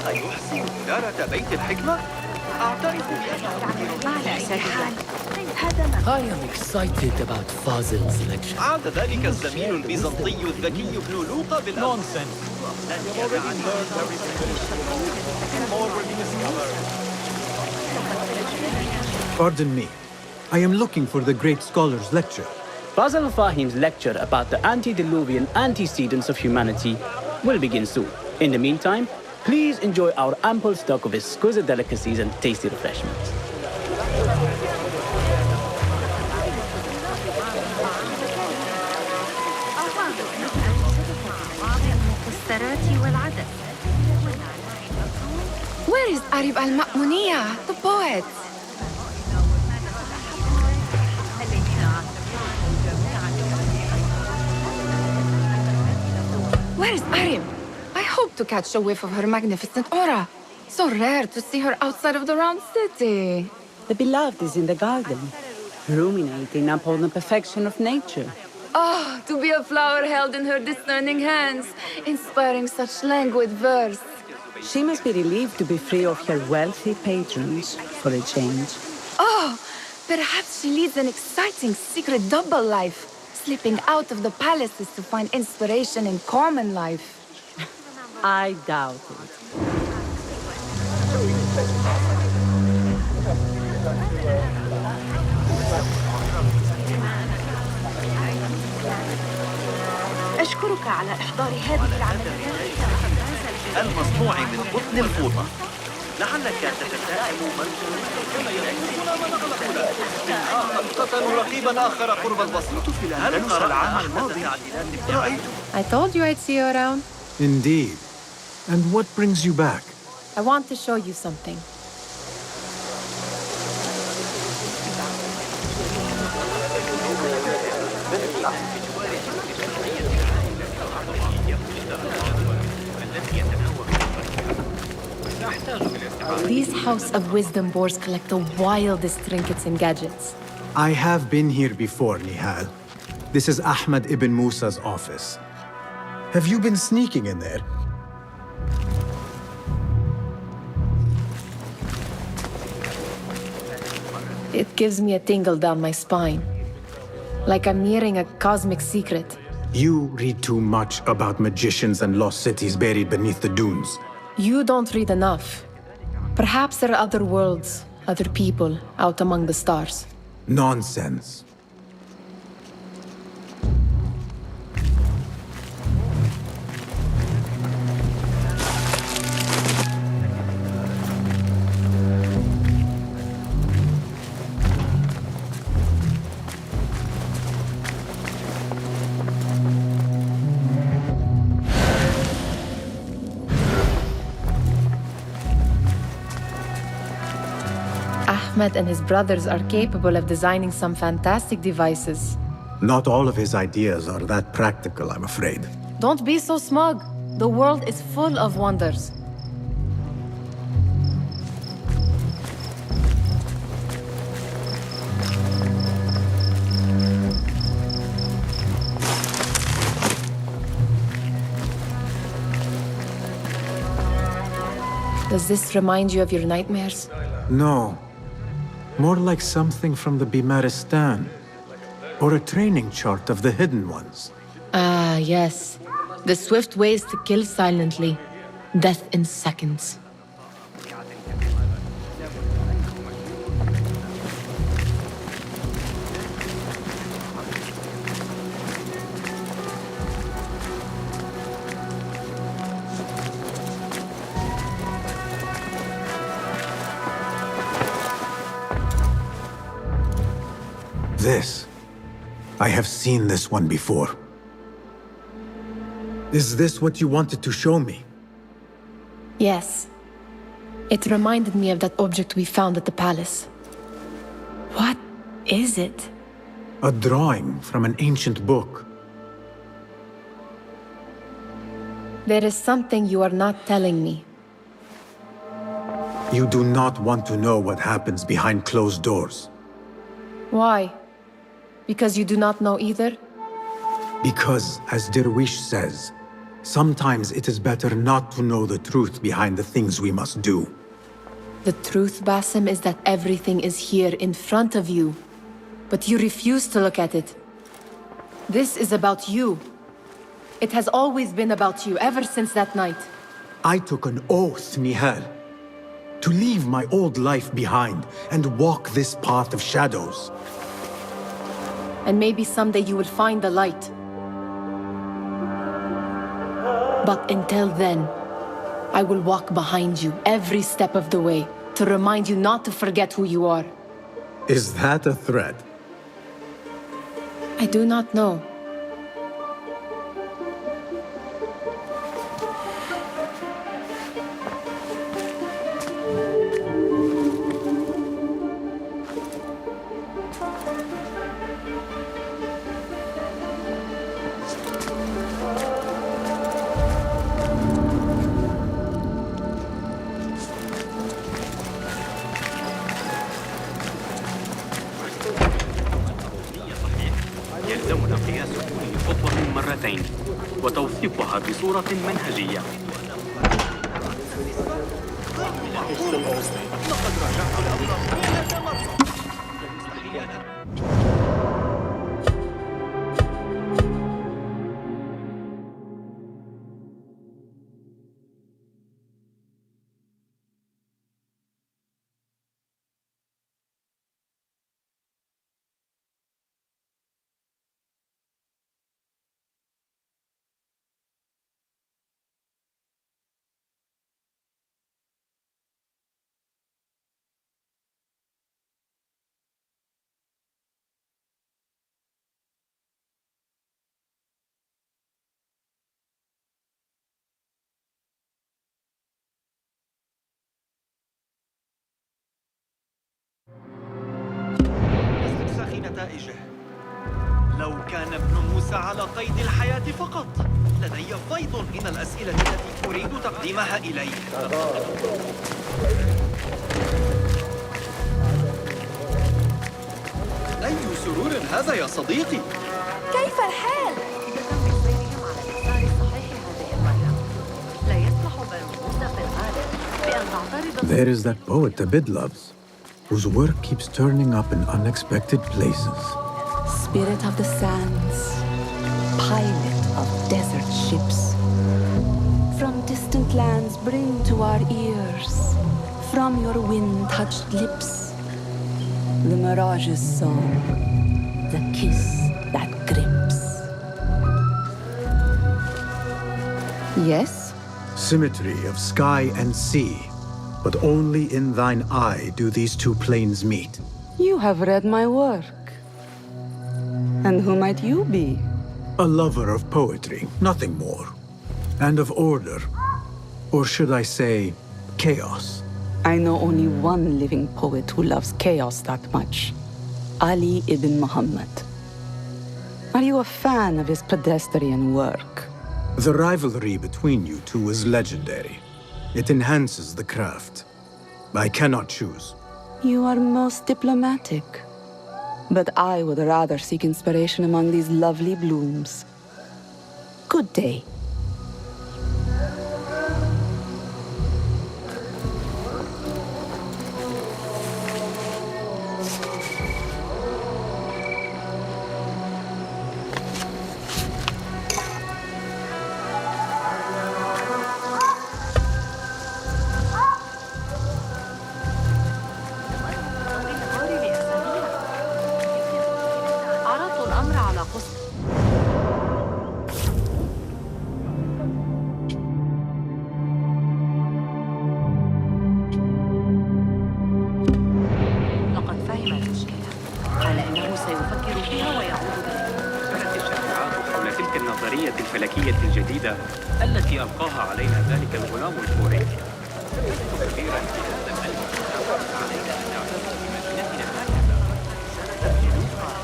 أيحسن إدارة بيت الحكمة؟ أعترف I am excited about Fazil's lecture. عاد ذلك الزميل البيزنطي الذكي ابن لوقا بالأمس. Pardon me. I am looking for the great scholar's lecture. Basil Fahim's lecture about the antediluvian antecedents of humanity will begin soon. In the meantime, please enjoy our ample stock of exquisite delicacies and tasty refreshments. Where is Arib al-Ma'muniya, the poet? Where is Arib? I hope to catch a whiff of her magnificent aura. So rare to see her outside of the round city. The beloved is in the garden, ruminating upon the perfection of nature. Oh, to be a flower held in her discerning hands, inspiring such languid verse. She must be relieved to be free of her wealthy patrons for a change. Oh, perhaps she leads an exciting secret double life, slipping out of the palaces to find inspiration in common life. I doubt it. أشكرك على إحضار هذه العملية المصنوع من قطن الفوطة. لعلك تتساءل قتلوا رقيبا آخر قرب البسيط في الأندلس العام الماضي. رأيت I told you I'd see you around. Indeed. And what brings you back? I want to show you something. These House of Wisdom boards collect the wildest trinkets and gadgets. I have been here before, Nihal. This is Ahmed ibn Musa's office. Have you been sneaking in there? It gives me a tingle down my spine. Like I'm nearing a cosmic secret. You read too much about magicians and lost cities buried beneath the dunes. You don't read enough. Perhaps there are other worlds, other people out among the stars. Nonsense. Ahmed and his brothers are capable of designing some fantastic devices. Not all of his ideas are that practical, I'm afraid. Don't be so smug. The world is full of wonders. Does this remind you of your nightmares? No. More like something from the Bimaristan. Or a training chart of the hidden ones. Ah, yes. The swift ways to kill silently. Death in seconds. This. I have seen this one before. Is this what you wanted to show me? Yes. It reminded me of that object we found at the palace. What is it? A drawing from an ancient book. There is something you are not telling me. You do not want to know what happens behind closed doors. Why? Because you do not know either? Because, as Derwish says, Sometimes it is better not to know the truth behind the things we must do. The truth, Basim, is that everything is here in front of you. But you refuse to look at it. This is about you. It has always been about you, ever since that night. I took an oath, Nihal, to leave my old life behind and walk this path of shadows. And maybe someday you will find the light. But until then, I will walk behind you every step of the way to remind you not to forget who you are. Is that a threat? I do not know. يلزمنا قياس كل خطوة مرتين وتوثيقها بصورة منهجية. نتائجه. لو كان ابن موسى على قيد الحياة فقط لدي فيض من الأسئلة التي أريد تقديمها إليه. أي سرور هذا يا صديقي؟ كيف الحال؟ لا يسمح بالرقود في الغالب بأن تعترض. There is that poet Abid loves, whose work keeps turning up in unexpected places. Spirit of the sands, pilot of desert ships, from distant lands bring to our ears, from your wind-touched lips, the Mirage's song, the kiss that grips. Yes? Symmetry of sky and sea, but only in thine eye do these two planes meet. You have read my work. And who might you be? A lover of poetry, nothing more. And of order. Or should I say, chaos. I know only one living poet who loves chaos that much. Ali ibn Muhammad. Are you a fan of his pedestrian work? The rivalry between you two is legendary. It enhances the craft. I cannot choose. You are most diplomatic. But I would rather seek inspiration among these lovely blooms. Good day. الفلكية الجديدة التي ألقاها علينا ذلك الغلام الكوري. كثيرا في هذا العلم علينا أن نعتز بمدينتنا هكذا.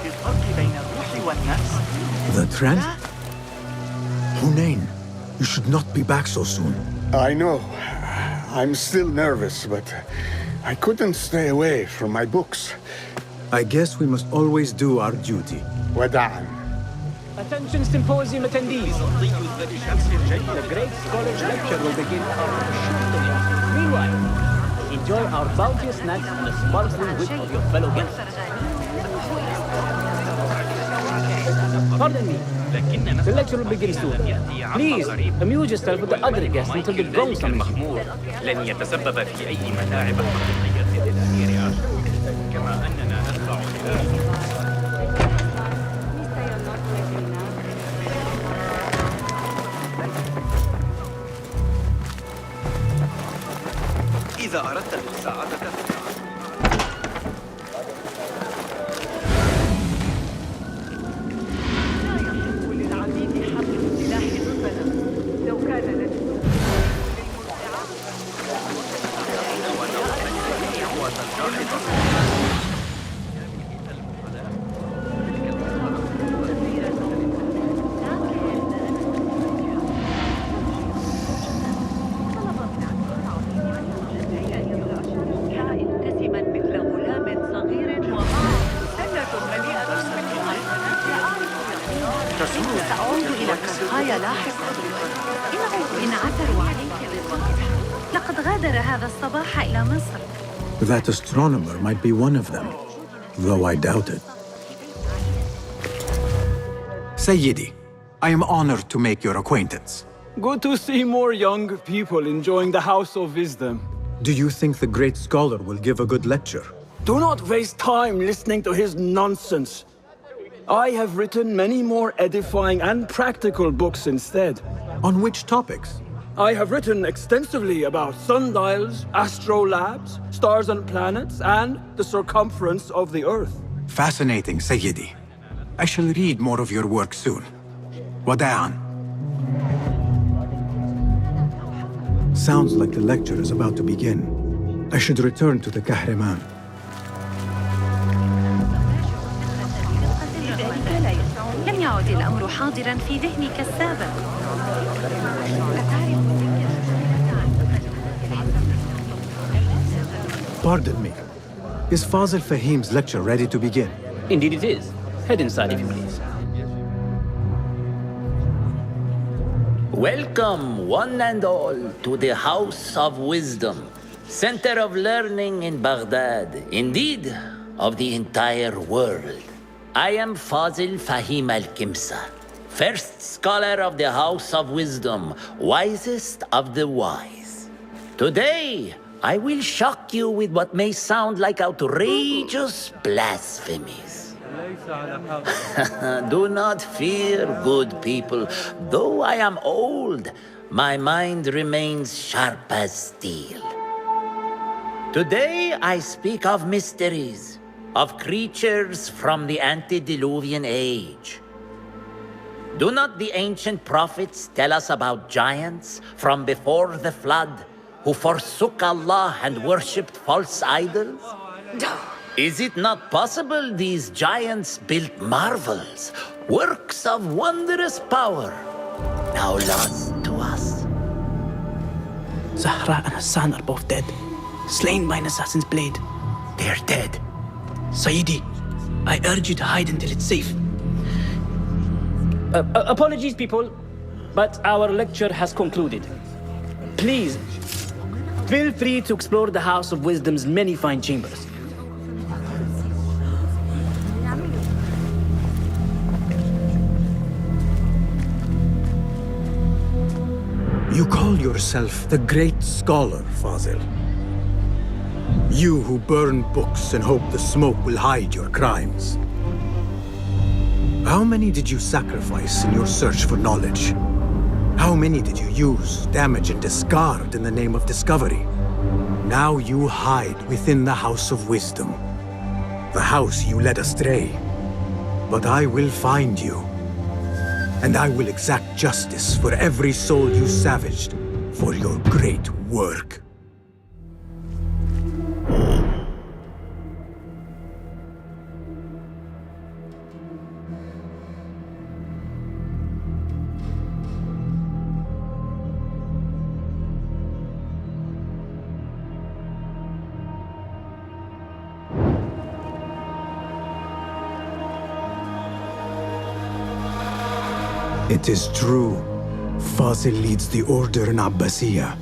في الفرق بين الروح والنفس. The trend? Hunain, you should not be back so soon. I know. I'm still nervous, but I couldn't stay away from my books. I guess we must always do our duty. وداعا. Attention Symposium attendees. The great scholars lecture will begin after a short pause. Meanwhile, enjoy our bounteous snacks and the sparkling wit of your fellow guests. Pardon me. The lecture will begin soon. Please, amuse yourself with the other guests until the gong summons you. لن يتسبب في أي متاعب حقيقية للأمير كما أننا نتبع إذا أردت المساعدة سأعود إلى كرخاي لاحقا. إن عثروا عليك بالوقت. لقد غادر هذا الصباح إلى مصر. That astronomer might be one of them, though I doubt it. Sayyidi, I am honored to make your acquaintance. Good to see more young people enjoying the House of Wisdom. Do you think the great scholar will give a good lecture? Do not waste time listening to his nonsense. I have written many more edifying and practical books instead. On which topics? I have written extensively about sundials, astrolabes, stars and planets, and the circumference of the Earth. Fascinating, Sayyidi. I shall read more of your work soon. Wada'an. Sounds like the lecture is about to begin. I should return to the Kahraman. لم يعد الأمر حاضراً في ذهني كالسابق. Pardon me. Is Fazil Fahim's lecture ready to begin? Indeed it is. Head inside if you please. Welcome, one and all, to the House of Wisdom, center of learning in Baghdad, indeed, of the entire world. I am Fazil Fahim al-Kimsa, first scholar of the House of Wisdom, wisest of the wise. Today, I will shock you with what may sound like outrageous blasphemies. Do not fear, good people. Though I am old, my mind remains sharp as steel. Today, I speak of mysteries, of creatures from the antediluvian age. Do not the ancient prophets tell us about giants from before the flood who forsook Allah and worshipped false idols? Is it not possible these giants built marvels, works of wondrous power, now lost to us? Zahra and Hassan are both dead, slain by an assassin's blade. They're dead. Sayyidi, I urge you to hide until it's safe. Apologies, people, but our lecture has concluded. Please, feel free to explore the House of Wisdom's many fine chambers. You call yourself the great scholar, Fazil. You who burn books and hope the smoke will hide your crimes. How many did you sacrifice in your search for knowledge? How many did you use, damage, and discard in the name of discovery? Now you hide within the House of Wisdom, the house you led astray. But I will find you, and I will exact justice for every soul you savaged for your great work. It is true. Fazil leads the order in Abbasiyya.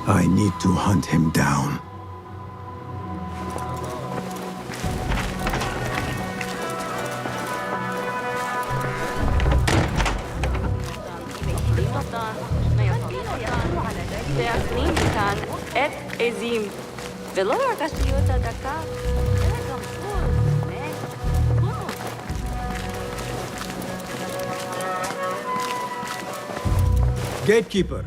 I need to hunt him down. Gatekeeper,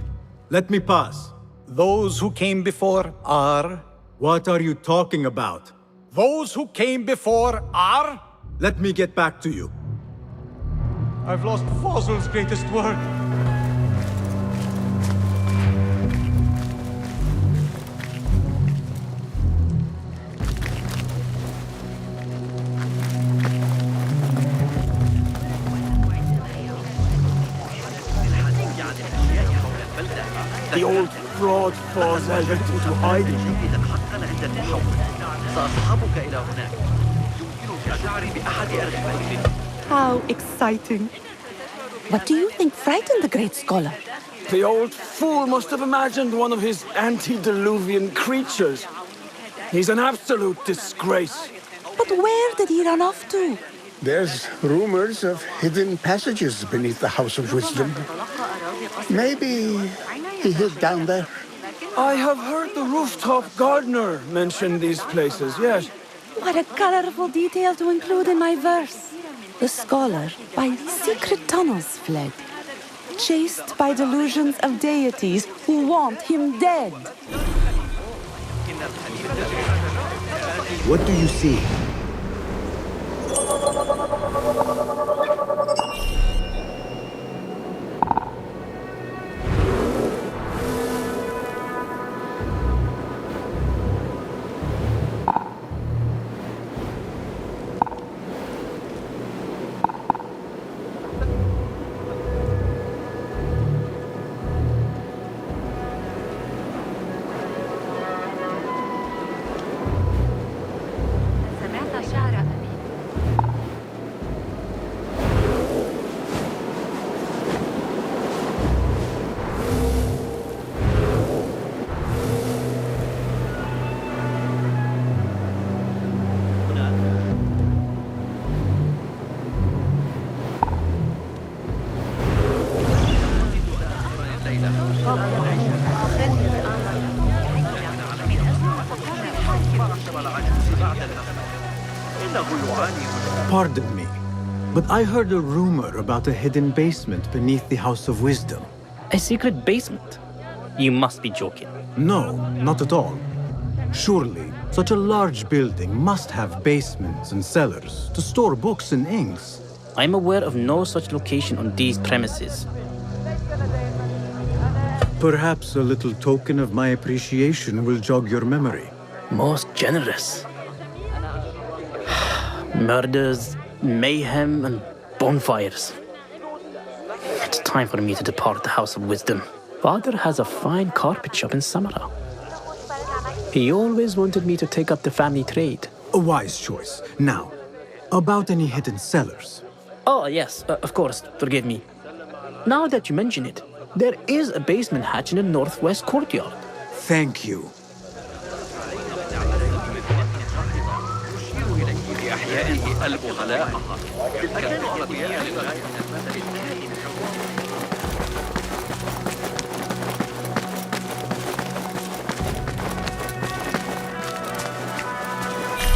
let me pass. Those who came before are... What are you talking about? Those who came before are... Let me get back to you. I've lost Fazil's greatest work. The old fraud Fazil went into hiding. How exciting. What do you think frightened the great scholar? The old fool must have imagined one of his antediluvian creatures. He's an absolute disgrace. But where did he run off to? There's rumors of hidden passages beneath the House of Wisdom. Maybe he hid down there. I have heard the rooftop gardener mention these places, yes. What a colorful detail to include in my verse. The scholar by secret tunnels fled, chased by delusions of deities who want him dead. What do you see? Pardon me, but I heard a rumor about a hidden basement beneath the House of Wisdom. A secret basement? You must be joking. No, not at all. Surely, such a large building must have basements and cellars to store books and inks. I'm aware of no such location on these premises. Perhaps a little token of my appreciation will jog your memory. Most generous. Murders, mayhem, and bonfires. It's time for me to depart the House of Wisdom. Father has a fine carpet shop in Samara. He always wanted me to take up the family trade. A wise choice. Now, about any hidden cellars. Oh, yes, of course, forgive me. Now that you mention it, there is a basement hatch in the northwest courtyard. Thank you.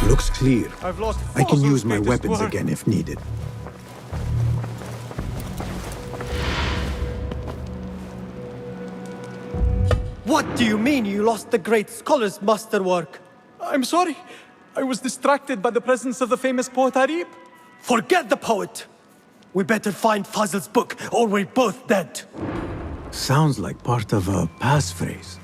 Looks clear. I can use my weapons again if needed. What do you mean you lost the great scholar's masterwork? I'm sorry. I was distracted by the presence of the famous poet Arib. Forget the poet! We better find Fazil's book, or we're both dead. Sounds like part of a passphrase.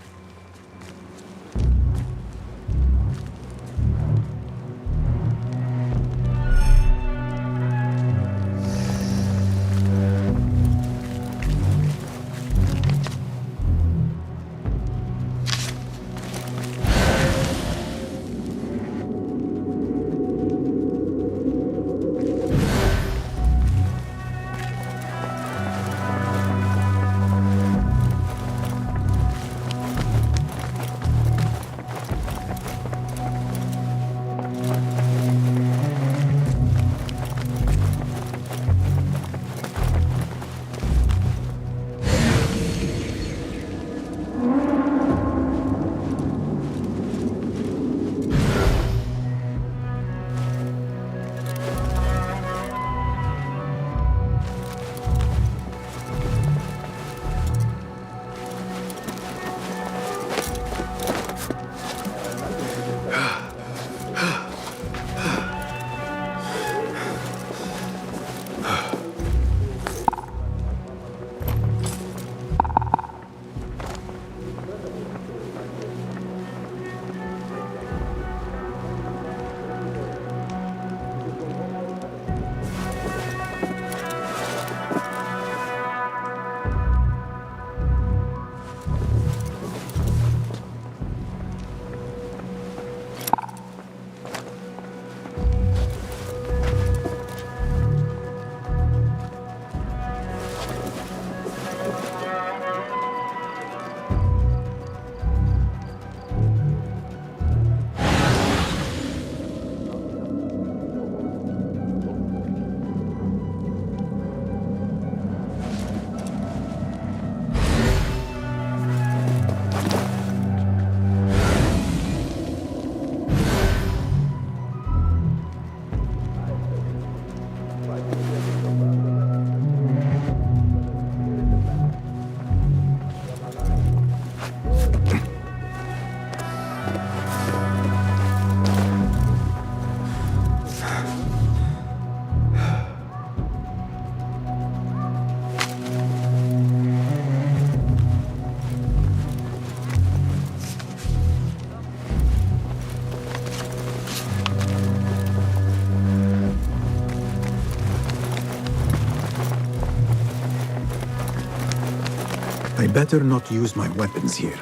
better not use my weapons here.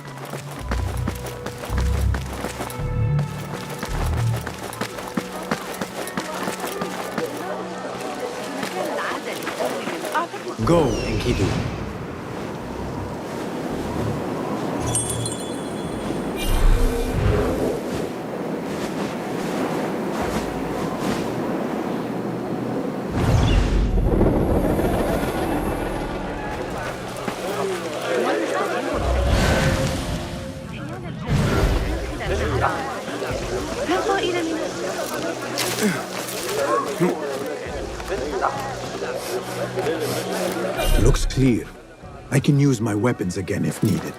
Go, Enkidu. Looks clear. I can use my weapons again if needed.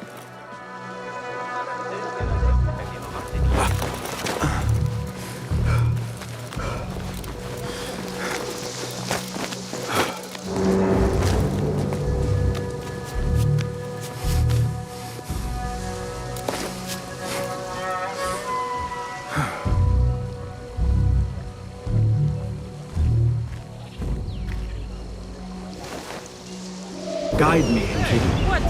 Guide me, Enkidu. What?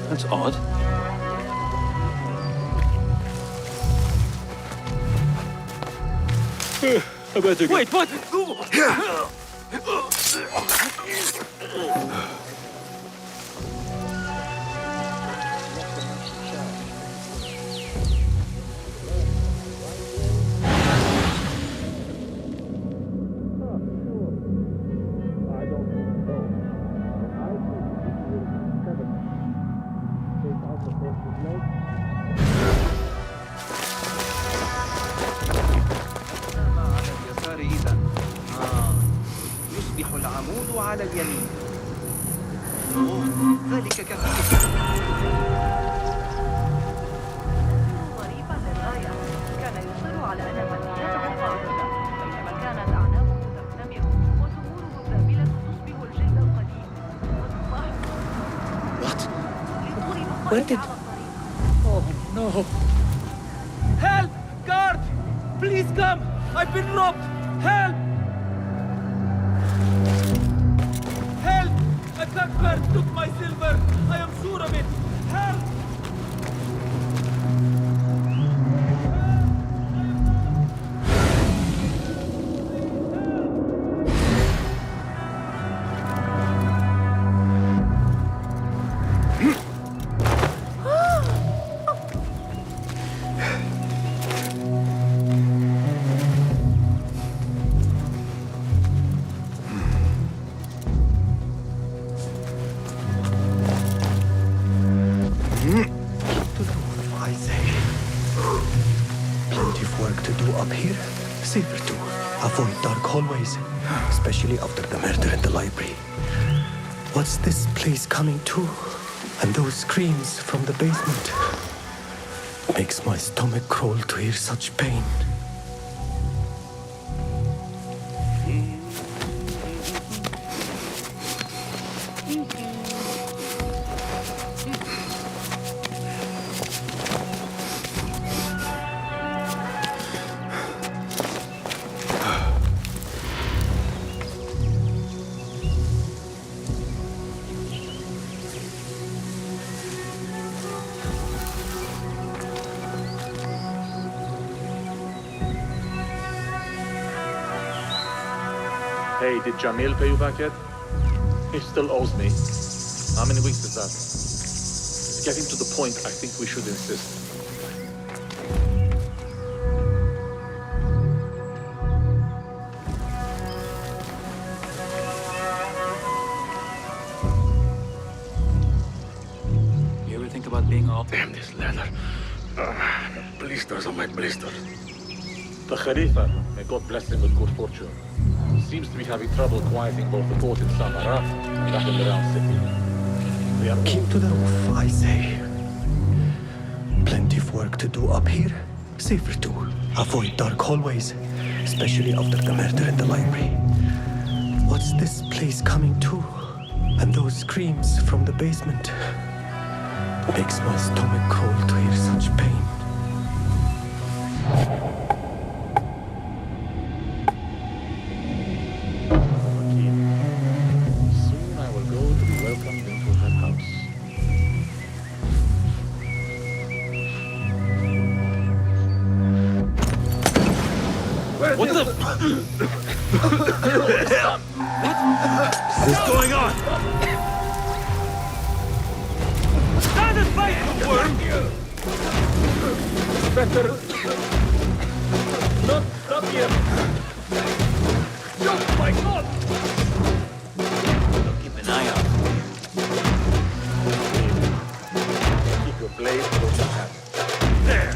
That's odd. I better go. Wait, what? يصبح العمود على اليمين. أوه، ذلك كثير. ظريفا للغاية. كان يصر على أن مدينته قاعدة، بينما كانت أعناقه تختمر وزهوره الذابلة تصبح الجلد القديم. What? Where did... Oh, no. Help! Guard! Please come! I've been robbed! Help! Help! A cutbird took my silver! I am sure of it! Help! Safer to avoid dark hallways, especially after the murder in the library. What's this place coming to? And those screams from the basement. Makes my stomach crawl to hear such pain. Hey, did Jamil pay you back yet? He still owes me. How many weeks is that? It's getting to the point I think we should insist. about being all... Damn this leather. Blisters on my blisters. The Khalifa, may God bless him with good fortune, seems to be having trouble quieting both the court in Samara and that in the round city. They are Keep to the roof, I say. Plenty of work to do up here. Safer too. Avoid dark hallways, especially after the murder in the library. What's this place coming to? And those screams from the basement. Makes my stomach cold to hear such pain. Soon I will go to be welcomed into her house. What the? What is going on? Stand and fight, worm! Better not stop here. Oh my God! Keep an eye out. Keep your blade close to hand. There!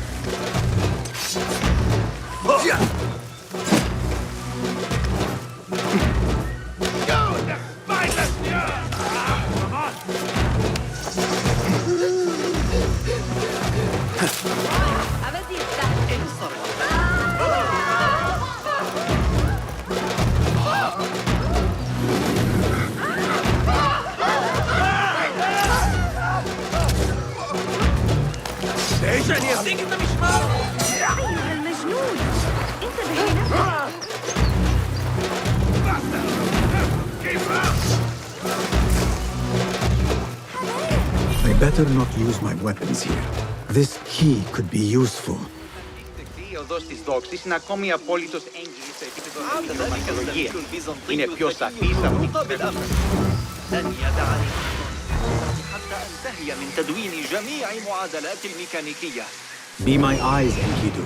I better not use my weapons here. This key could be useful. Οδός της δόξης είναι ακόμη απόλυτος έγκυρη σε επίπεδο επιχειρηματολογία. Είναι πιο σαφής από την لن يدعني حتى أنتهي من تدوين جميع معادلات الميكانيكية. Be my eyes, Enkidu.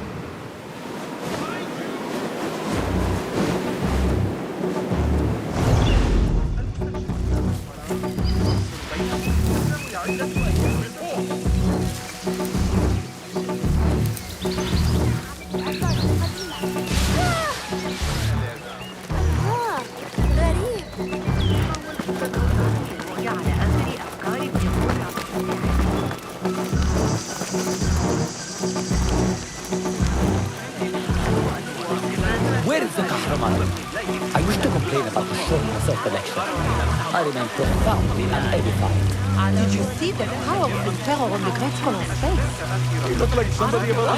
Where is the Kahraman? I wish to complain about the shortness of the lecture. I remain profoundly unedified. Did you see the powerful terror on the great scholar's face? You look like somebody about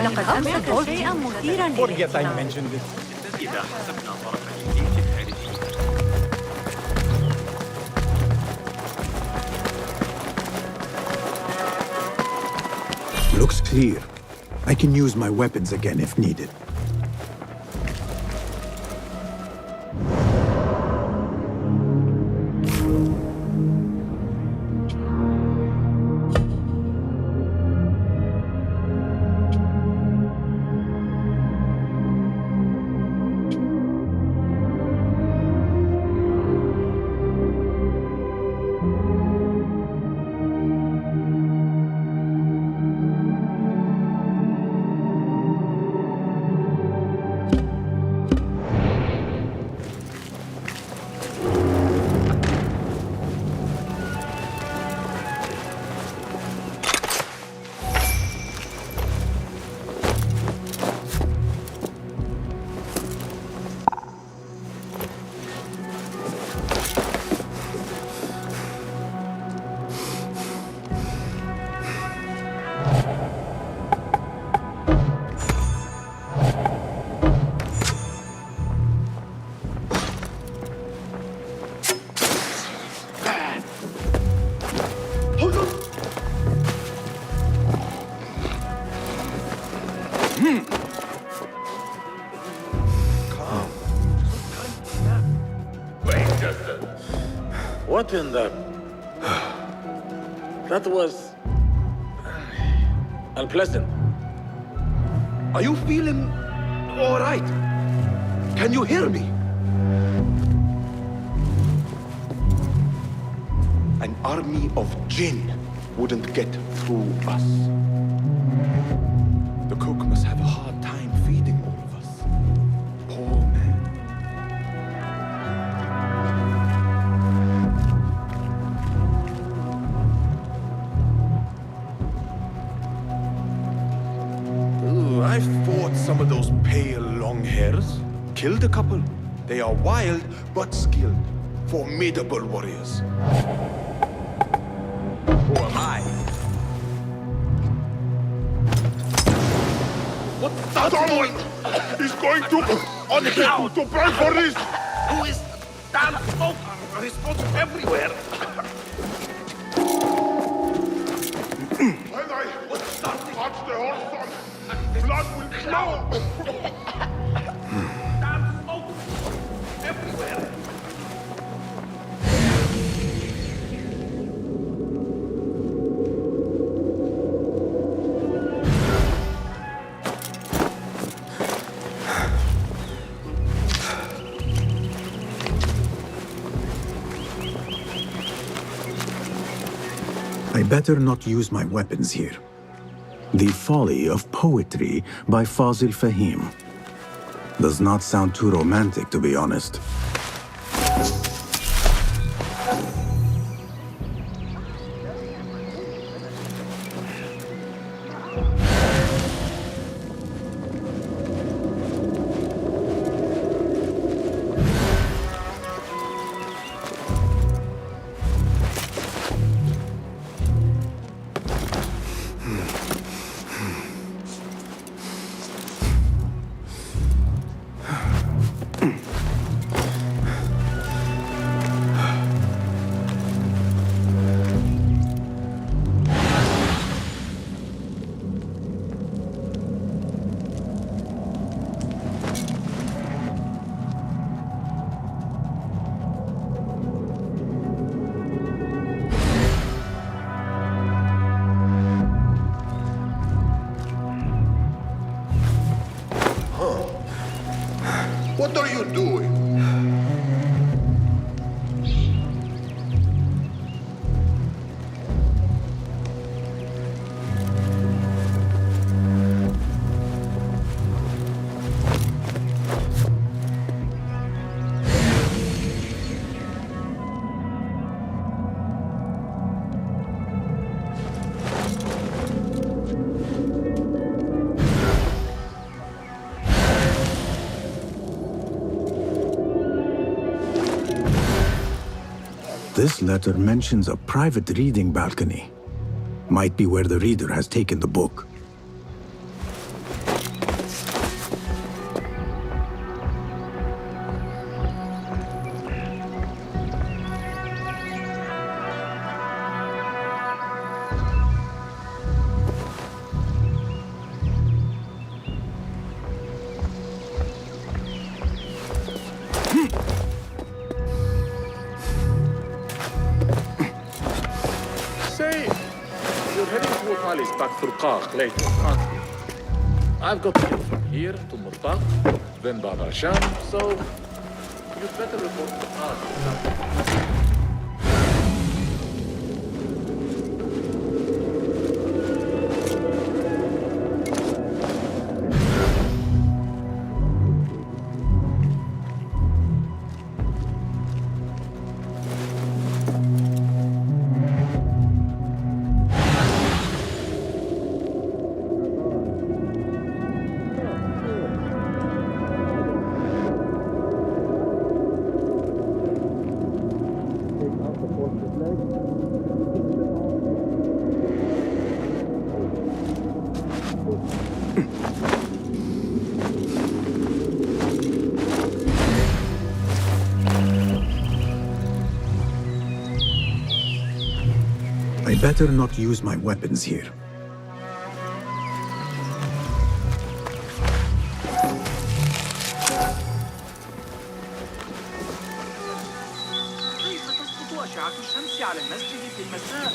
لقد أمسك شيئا مثيرا. Forget I mentioned it. إذا حسبنا طرف الجيش الحارسي. Looks clear. I can use my weapons again if needed. What in the... That was... unpleasant. Are you feeling all right? Can you hear me? An army of jinn wouldn't get through us. The cook must have a hard time feeding all of us. Poor man. Ooh, I fought some of those pale long hairs. Killed a couple. They are wild but skilled. Formidable warriors. Who am I? What's that doing? He's going to unhell to pray for this! Who is that smoke? There's smoke everywhere! When I touch the horse, blood will flow! That smoke everywhere! I better not use my weapons here. The Folly of Poetry by Fazil Fahim. Does not sound too romantic, to be honest. What are you doing? This letter mentions a private reading balcony. Might be where the reader has taken the book. Later, aren't you? I've got to get from here to Murtaq, then Baba Sham, so you'd better report to us. I better not use my weapons here. كيف تسقط أشعة الشمس على المسجد في المساء؟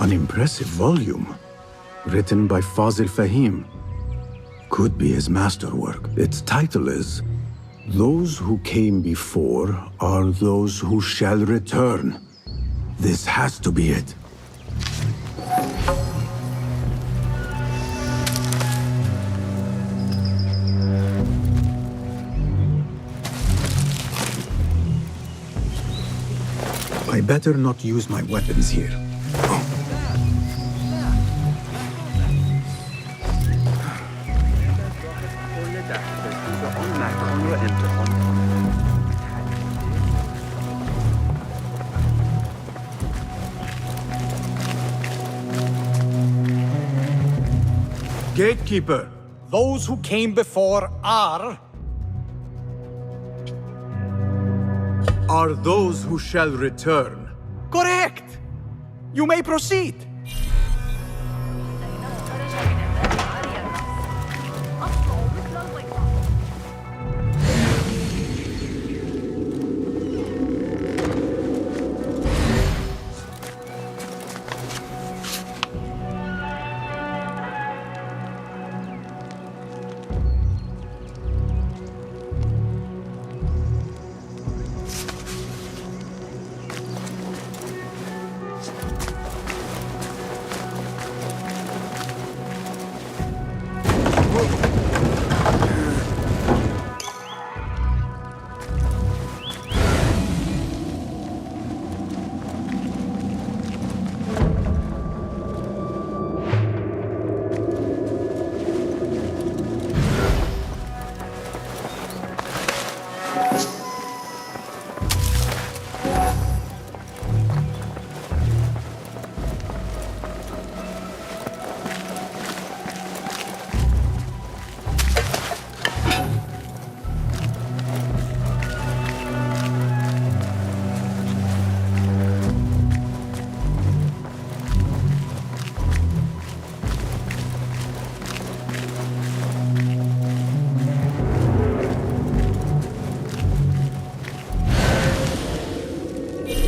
An impressive volume, written by Fazil Fahim. Could be his masterwork. Its title is Those Who Came Before Are Those Who Shall Return. This has to be it. I better not use my weapons here. Gatekeeper, Those who came before are those who shall return. correct. You may proceed.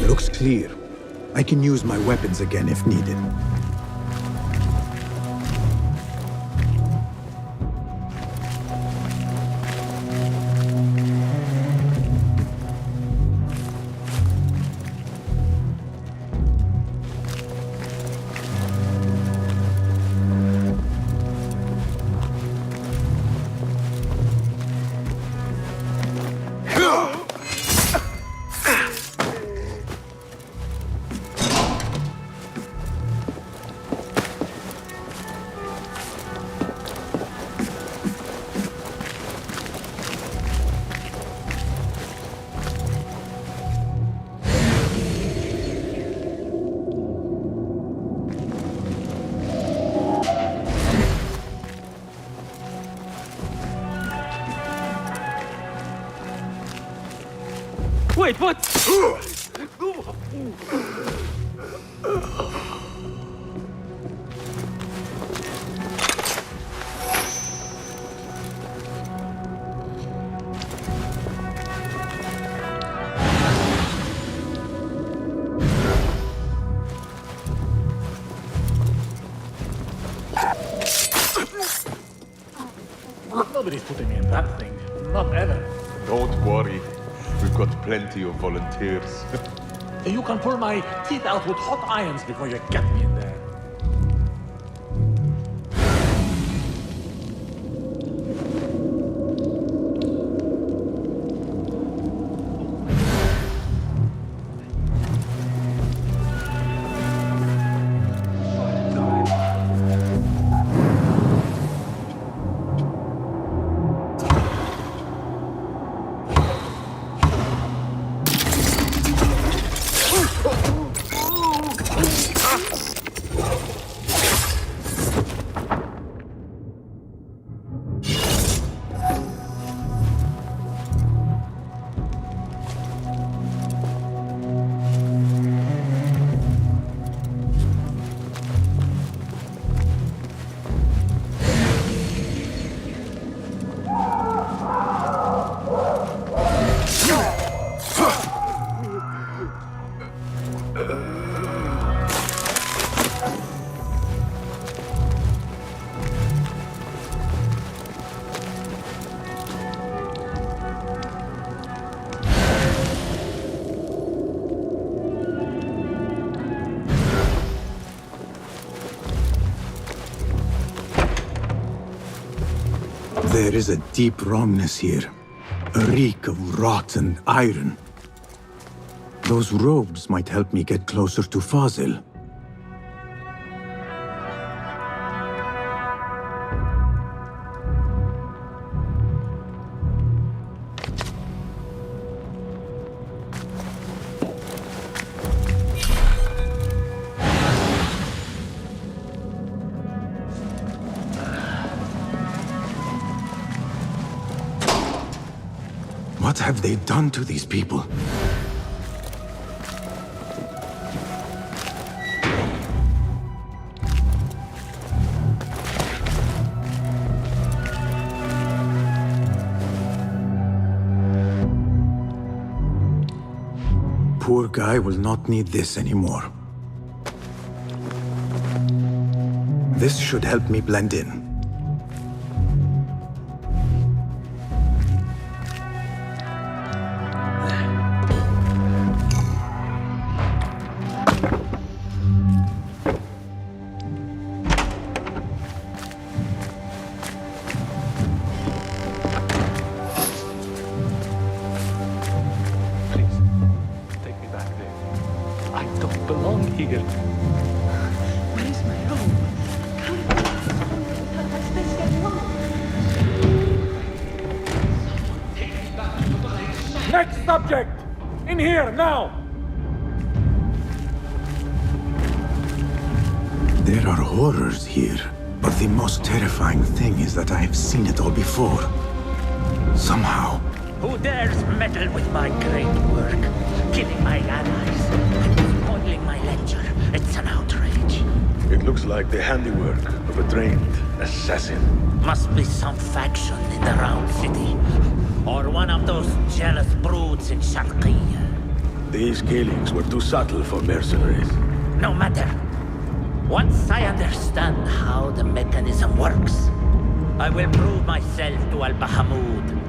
Looks clear. I can use my weapons again if needed. Wait, what? Nobody's putting me in that thing. Not ever. Don't worry. We've got plenty of volunteers. You can pull my teeth out with hot irons before you get me in there. There is a deep wrongness here. A reek of rotten iron. Those robes might help me get closer to Fazil. What have they done to these people? Poor guy will not need this anymore. This should help me blend in. Next subject! In here, now! There are horrors here, but the most terrifying thing is that I have seen it all before. Somehow. Who dares meddle with my great work? Killing my allies and spoiling my lecture. It's an outrage. It looks like the handiwork of a trained assassin. Must be some faction in the Round City. Or one of those jealous broods in Sharqiyya. These killings were too subtle for mercenaries. No matter. Once I understand how the mechanism works, I will prove myself to Al-Bahamud.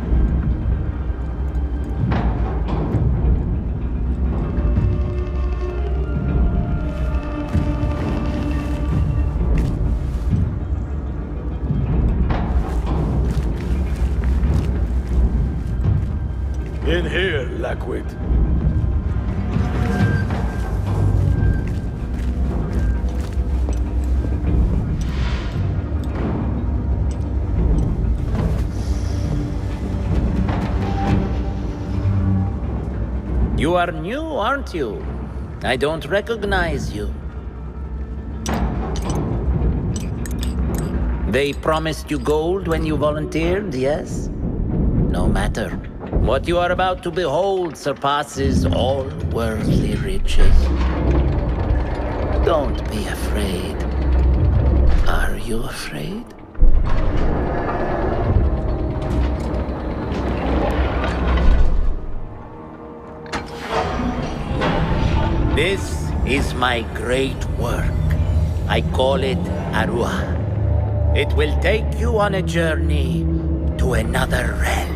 In here, Lackwit. You are new, aren't you? I don't recognize you. They promised you gold when you volunteered, yes? No matter. What you are about to behold surpasses all worldly riches. Don't be afraid. Are you afraid? This is my great work. I call it Arua. It will take you on a journey to another realm.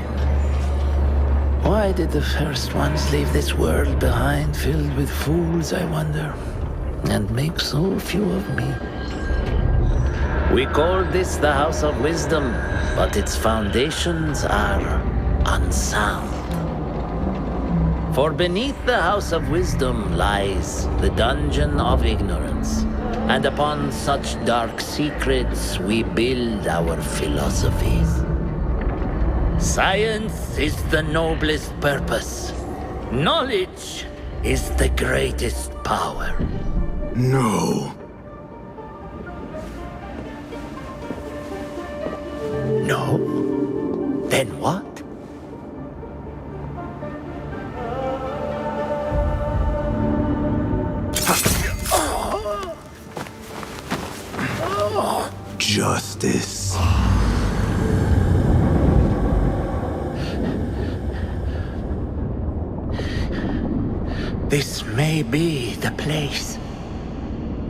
Why did the first ones leave this world behind, filled with fools, I wonder, and make so few of me? We call this the House of Wisdom, but its foundations are unsound. For beneath the House of Wisdom lies the Dungeon of Ignorance, and upon such dark secrets we build our philosophies. Science is the noblest purpose. Knowledge is the greatest power. No. No? Then what? Justice. This may be the place.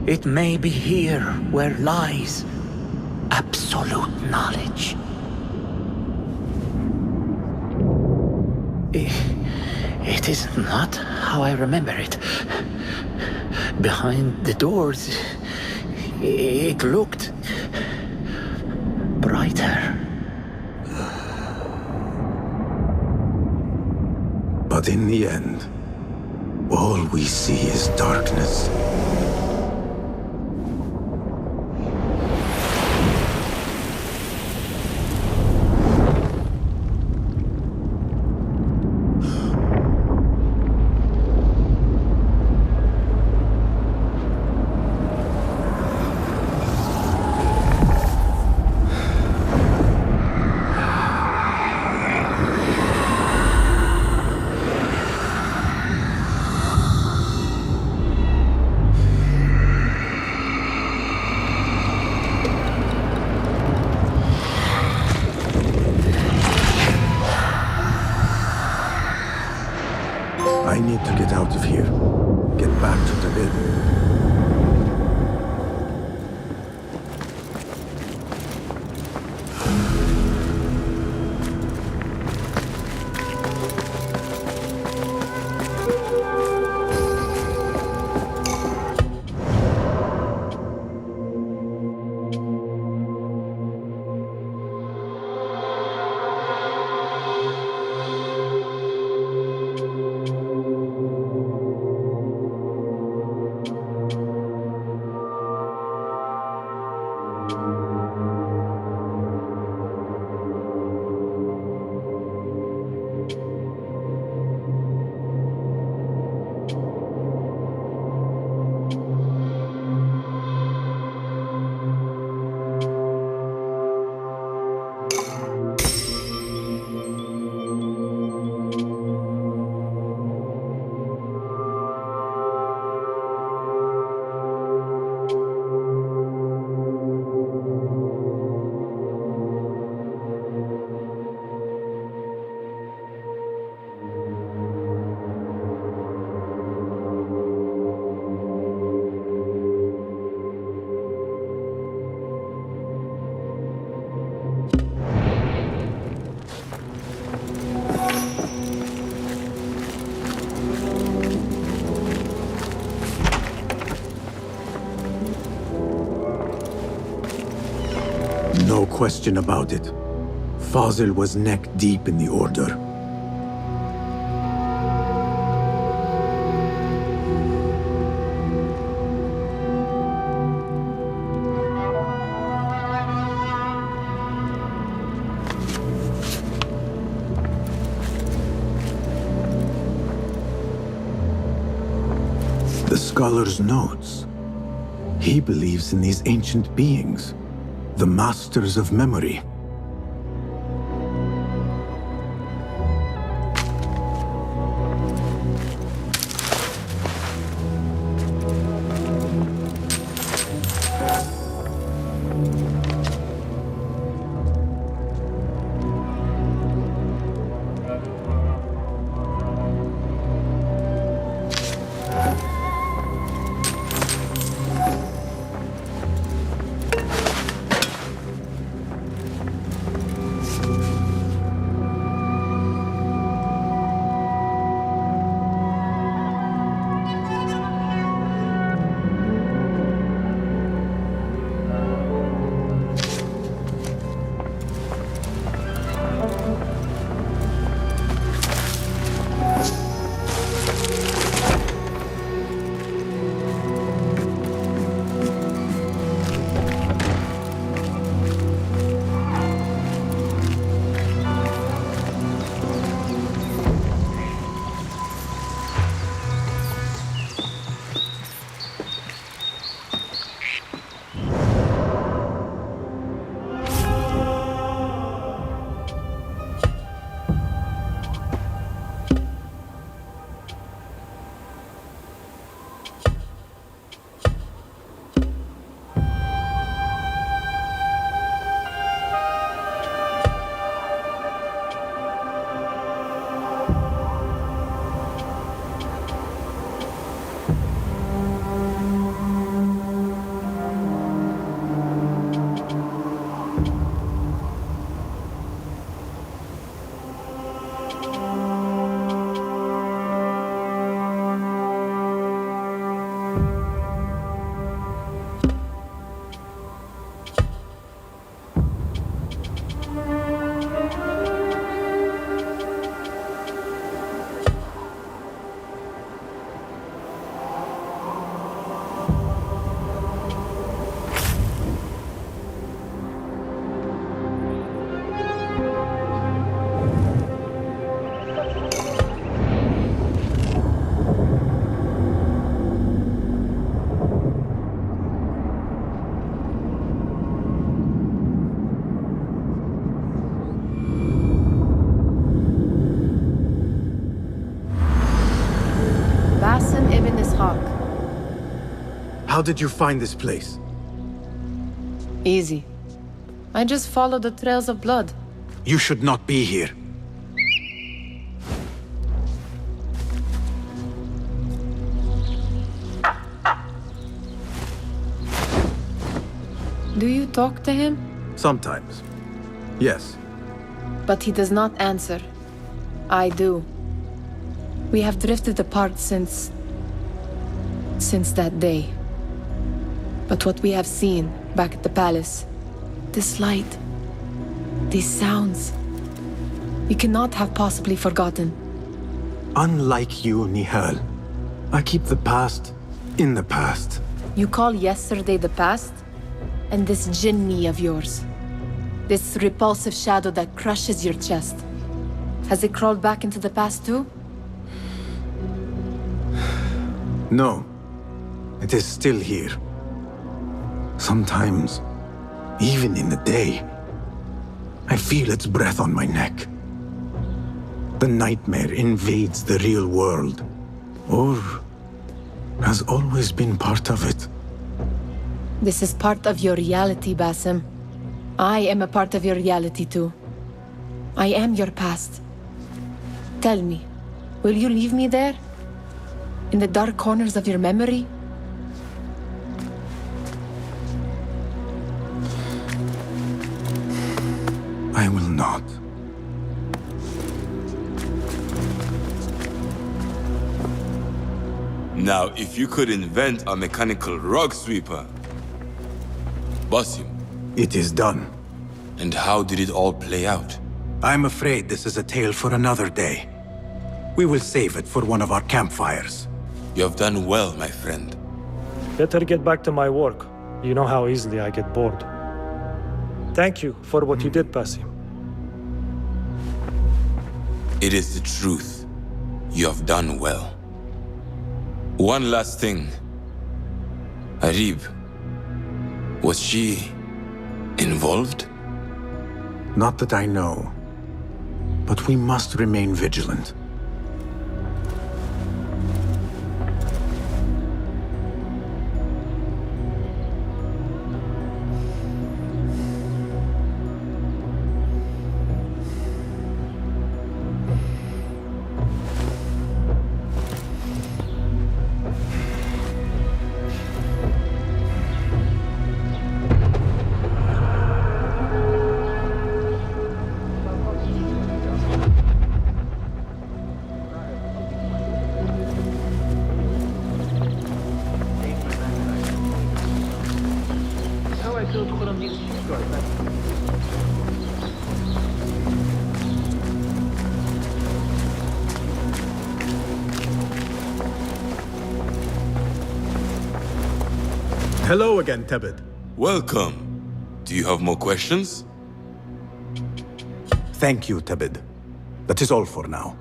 It may be here where lies absolute knowledge. It is not how I remember it. Behind the doors, it looked brighter. But in the end, all we see is darkness. I need to get out of here. Get back to the inn. No question about it. Fazil was neck deep in the order. The scholar's notes. He believes in these ancient beings. The masters of memory. Basim Ibn-İshak. How did you find this place? Easy. I just followed the trails of blood. You should not be here. Do you talk to him? Sometimes. Yes. But he does not answer. I do. We have drifted apart since that day. But what we have seen back at the palace, this light, these sounds, we cannot have possibly forgotten. Unlike you, Nihal, I keep the past in the past. You call yesterday the past? And this jinni of yours, this repulsive shadow that crushes your chest, has it crawled back into the past too? No, it is still here. Sometimes, even in the day, I feel its breath on my neck. The nightmare invades the real world, or has always been part of it. This is part of your reality, Basim. I am a part of your reality too. I am your past. Tell me, will you leave me there? In the dark corners of your memory? I will not. Now, if you could invent a mechanical rug sweeper. Basim. It is done. And how did it all play out? I'm afraid this is a tale for another day. We will save it for one of our campfires. You have done well, my friend. Better get back to my work. You know how easily I get bored. Thank you for what you did, Basim. It is the truth. You have done well. One last thing. Arib, was she involved? Not that I know. But we must remain vigilant. Hello again, Tebed. Welcome. Do you have more questions? Thank you, Tebed. That is all for now.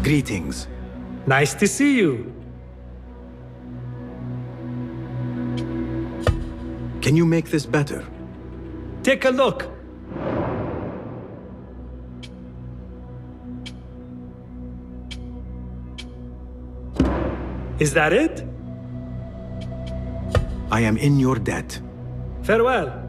Greetings. Nice to see you. Can you make this better? Take a look. Is that it? I am in your debt. Farewell.